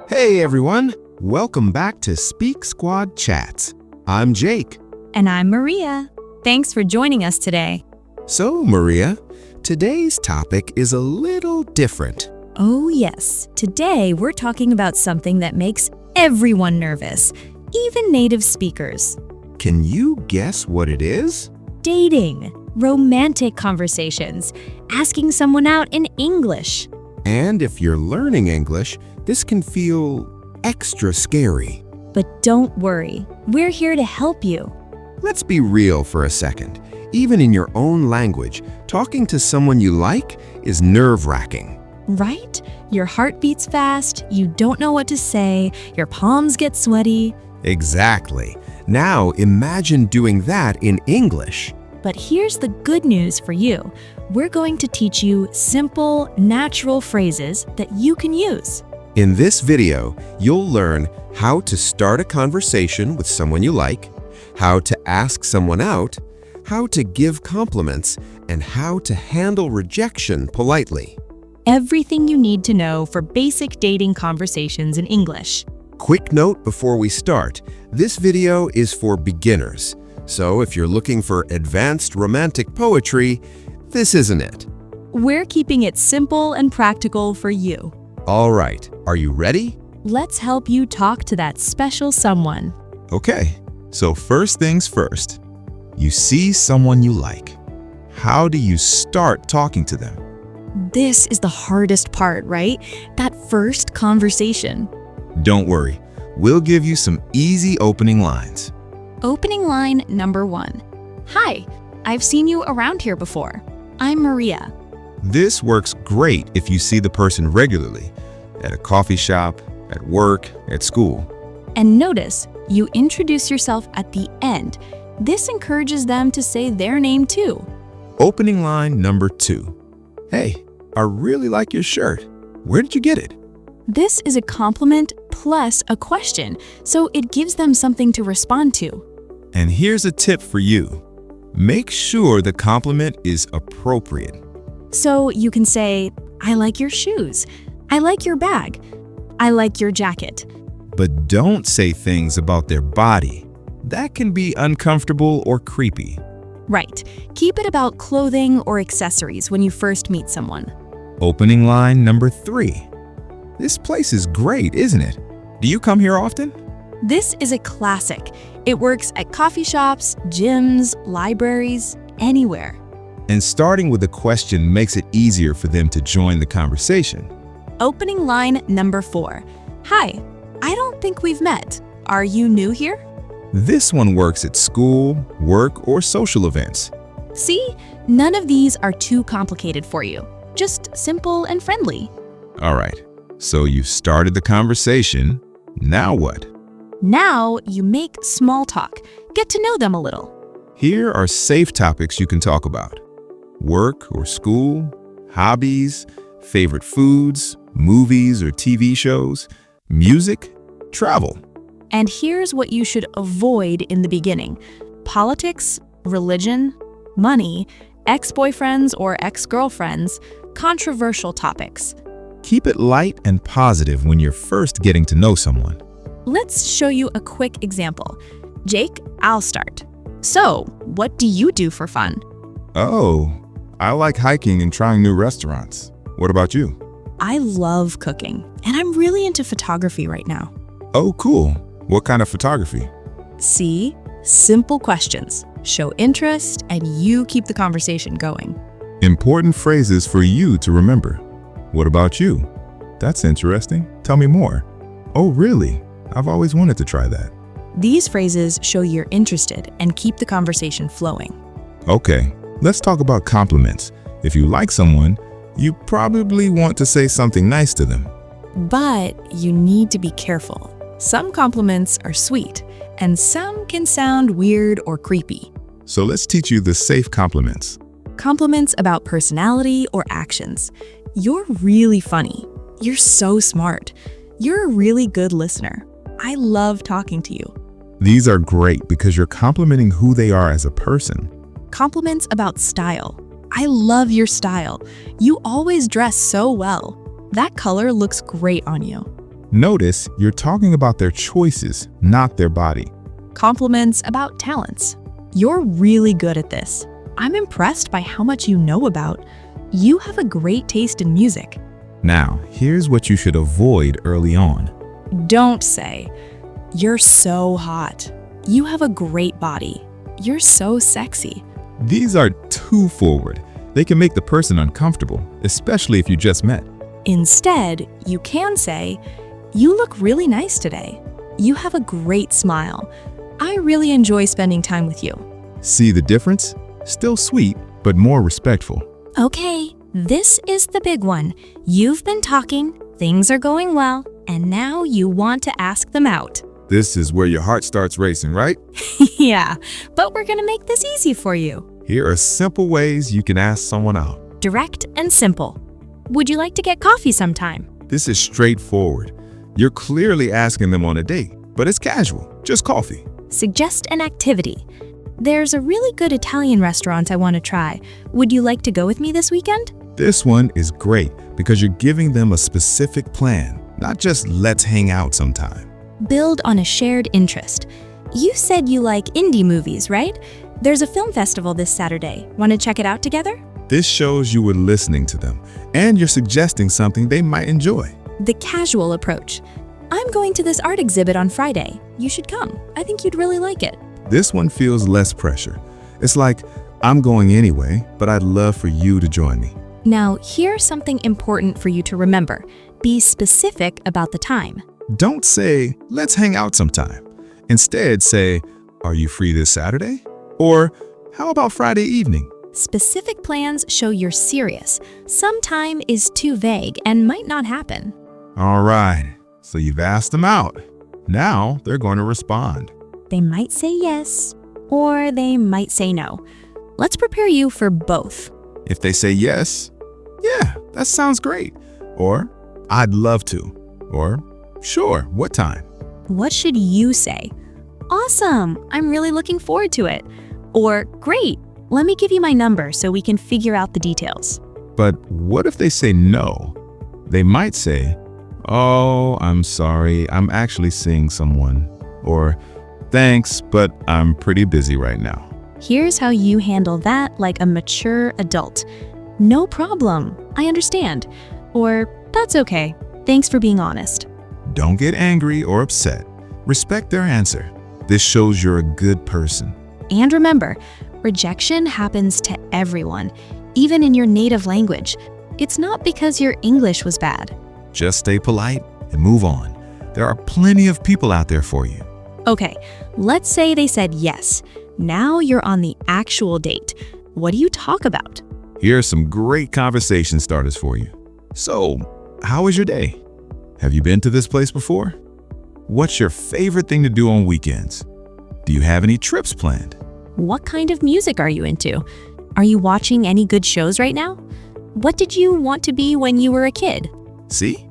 Hey everyone, welcome back to Speak Squad Chats. I'm Jake. And I'm Maria. Thanks for joining us today. So Maria, today's topic is a little different. Oh yes, today we're talking about something that makes everyone nervous, even native speakers. Can you guess what it is? Dating, romantic conversations, asking someone out in English. And if you're learning English, this can feel extra scary. But don't worry, we're here to help you. Let's be real for a second. Even in your own language, talking to someone you like is nerve-wracking. Right? Your heart beats fast, you don't know what to say, your palms get sweaty. Exactly. Now imagine doing that in English. But here's the good news for you. We're going to teach you simple, natural phrases that you can use. In this video, you'll learn how to start a conversation with someone you like, how to ask someone out, how to give compliments, and how to handle rejection politely. Everything you need to know for basic dating conversations in English. Quick note before we start, this video is for beginners. So if you're looking for advanced romantic poetry, this isn't it. We're keeping it simple and practical for you. All right, are you ready? Let's help you talk to that special someone. Okay, so first things first. You see someone you like. How do you start talking to them? This is the hardest part, right? That first conversation. Don't worry, we'll give you some easy opening lines. Opening line number 1. Hi, I've seen you around here before. I'm Maria. This works great if you see the person regularly, at a coffee shop, at work, at school. And notice, you introduce yourself at the end. This encourages them to say their name too. Opening line number 2. Hey, I really like your shirt. Where did you get it? This is a compliment plus a question, so it gives them something to respond to. And here's a tip for you. Make sure the compliment is appropriate. So you can say, I like your shoes. I like your bag. I like your jacket. But don't say things about their body. That can be uncomfortable or creepy. Right. Keep it about clothing or accessories when you first meet someone. Opening line number 3. This place is great, isn't it? Do you come here often? This is a classic. It works at coffee shops, gyms, libraries, anywhere. And starting with a question makes it easier for them to join the conversation. Opening line number 4. Hi, I don't think we've met. Are you new here? This one works at school, work, or social events. See, none of these are too complicated for you. Just simple and friendly. All right, so you've started the conversation. Now what? Now you make small talk. Get to know them a little. Here are safe topics you can talk about. Work or school, hobbies, favorite foods, movies or TV shows, music, travel. And here's what you should avoid in the beginning. Politics, religion, money, ex-boyfriends or ex-girlfriends, controversial topics. Keep it light and positive when you're first getting to know someone. Let's show you a quick example. Jake, I'll start. So, what do you do for fun? Oh, I like hiking and trying new restaurants. What about you? I love cooking, and I'm really into photography right now. Oh, cool. What kind of photography? See? Simple questions. Show interest, and you keep the conversation going. Important phrases for you to remember. What about you? That's interesting. Tell me more. Oh, really? I've always wanted to try that. These phrases show you're interested and keep the conversation flowing. Okay, let's talk about compliments. If you like someone, you probably want to say something nice to them. But you need to be careful. Some compliments are sweet, and some can sound weird or creepy. So let's teach you the safe compliments. Compliments about personality or actions. You're really funny. You're so smart. You're a really good listener. I love talking to you. These are great because you're complimenting who they are as a person. Compliments about style. I love your style. You always dress so well. That color looks great on you. Notice you're talking about their choices, not their body. Compliments about talents. You're really good at this. I'm impressed by how much you know about. You have a great taste in music. Now, here's what you should avoid early on. Don't say, "You're so hot." "You have a great body." "You're so sexy." These are too forward. They can make the person uncomfortable, especially if you just met. Instead, you can say, "You look really nice today." "You have a great smile." "I really enjoy spending time with you." See the difference? Still sweet, but more respectful. Okay, this is the big one. You've been talking, things are going well, and now you want to ask them out. This is where your heart starts racing, right? Yeah, but we're gonna make this easy for you. Here are simple ways you can ask someone out. Direct and simple. Would you like to get coffee sometime? This is straightforward. You're clearly asking them on a date, but it's casual, just coffee. Suggest an activity. There's a really good Italian restaurant I want to try. Would you like to go with me this weekend? This one is great because you're giving them a specific plan, not just let's hang out sometime. Build on a shared interest. You said you like indie movies, right? There's a film festival this Saturday. Want to check it out together? This shows you were listening to them and you're suggesting something they might enjoy. The casual approach. I'm going to this art exhibit on Friday. You should come. I think you'd really like it. This one feels less pressure. It's like, I'm going anyway, but I'd love for you to join me. Now, here's something important for you to remember. Be specific about the time. Don't say, let's hang out sometime. Instead, say, are you free this Saturday? Or how about Friday evening? Specific plans show you're serious. Some time is too vague and might not happen. All right, so you've asked them out. Now they're going to respond. They might say yes, or they might say no. Let's prepare you for both. If they say yes, yeah, that sounds great. Or, I'd love to. Or, sure, what time? What should you say? Awesome, I'm really looking forward to it. Or, great, let me give you my number so we can figure out the details. But what if they say no? They might say, oh, I'm sorry, I'm actually seeing someone. Or, thanks, but I'm pretty busy right now. Here's how you handle that like a mature adult. No problem, I understand. Or, that's okay, thanks for being honest. Don't get angry or upset. Respect their answer. This shows you're a good person. And remember, rejection happens to everyone, even in your native language. It's not because your English was bad. Just stay polite and move on. There are plenty of people out there for you. Okay, let's say they said yes. Now you're on the actual date. What do you talk about? Here are some great conversation starters for you. So, how was your day? Have you been to this place before? What's your favorite thing to do on weekends? Do you have any trips planned? What kind of music are you into? Are you watching any good shows right now? What did you want to be when you were a kid? See?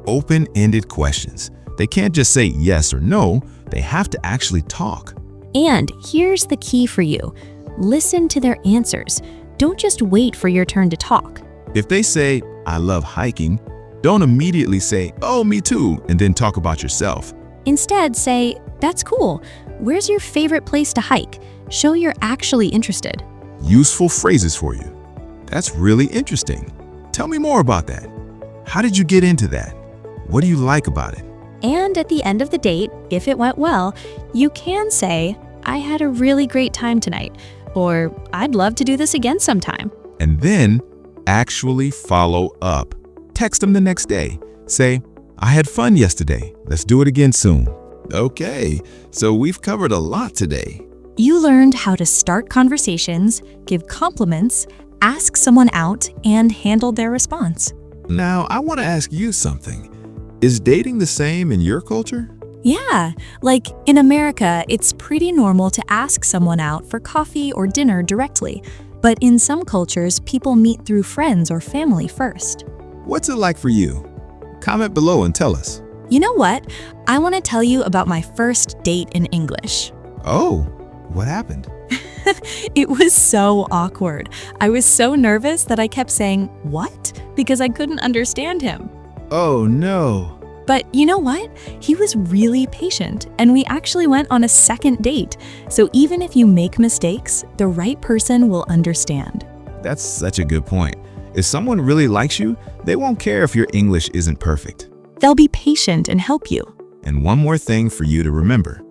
Open-ended questions. They can't just say yes or no, they have to actually talk. And here's the key for you. Listen to their answers. Don't just wait for your turn to talk. If they say, I love hiking, don't immediately say, oh, me too, and then talk about yourself. Instead, say, that's cool. Where's your favorite place to hike? Show you're actually interested. Useful phrases for you. That's really interesting. Tell me more about that. How did you get into that? What do you like about it? And at the end of the date, if it went well, you can say, I had a really great time tonight, or I'd love to do this again sometime. And then actually follow up. Text them the next day. Say, I had fun yesterday. Let's do it again soon. Okay, so we've covered a lot today. You learned how to start conversations, give compliments, ask someone out, and handle their response. Now, I want to ask you something. Is dating the same in your culture? Yeah, like in America, it's pretty normal to ask someone out for coffee or dinner directly. But in some cultures, people meet through friends or family first. What's it like for you? Comment below and tell us. You know what? I want to tell you about my first date in English. Oh, what happened? It was so awkward. I was so nervous that I kept saying, what? Because I couldn't understand him. Oh no. But you know what? He was really patient, and we actually went on a second date. So even if you make mistakes, the right person will understand. That's such a good point. If someone really likes you, they won't care if your English isn't perfect. They'll be patient and help you. And one more thing for you to remember.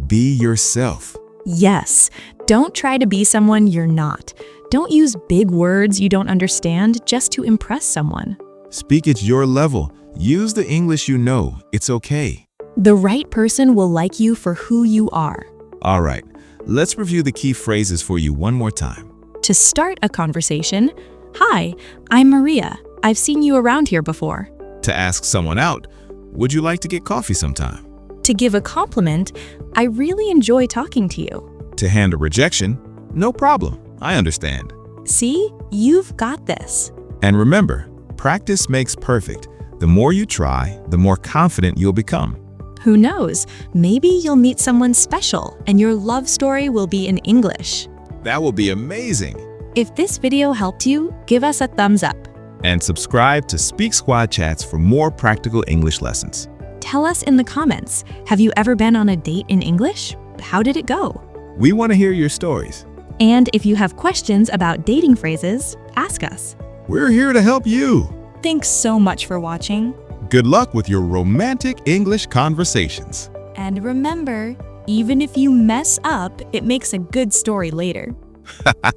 Be yourself. Yes, don't try to be someone you're not. Don't use big words you don't understand just to impress someone. Speak at your level. Use the English you know. It's okay. The right person will like you for who you are. All right, let's review the key phrases for you one more time. To start a conversation, "Hi, I'm Maria. I've seen you around here before." To ask someone out, would you like to get coffee sometime? To give a compliment, "I really enjoy talking to you." To handle rejection, no problem. I understand. See, you've got this. And remember, practice makes perfect. The more you try, the more confident you'll become. Who knows, maybe you'll meet someone special and your love story will be in English. That will be amazing. If this video helped you, give us a thumbs up. And subscribe to Speak Squad chats for more practical English lessons. Tell us in the comments, have you ever been on a date in English? How did it go? We want to hear your stories. And if you have questions about dating phrases, ask us. We're here to help you. Thanks so much for watching. Good luck with your romantic English conversations. And remember, even if you mess up, it makes a good story later.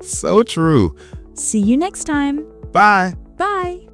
So true. See you next time. Bye. Bye.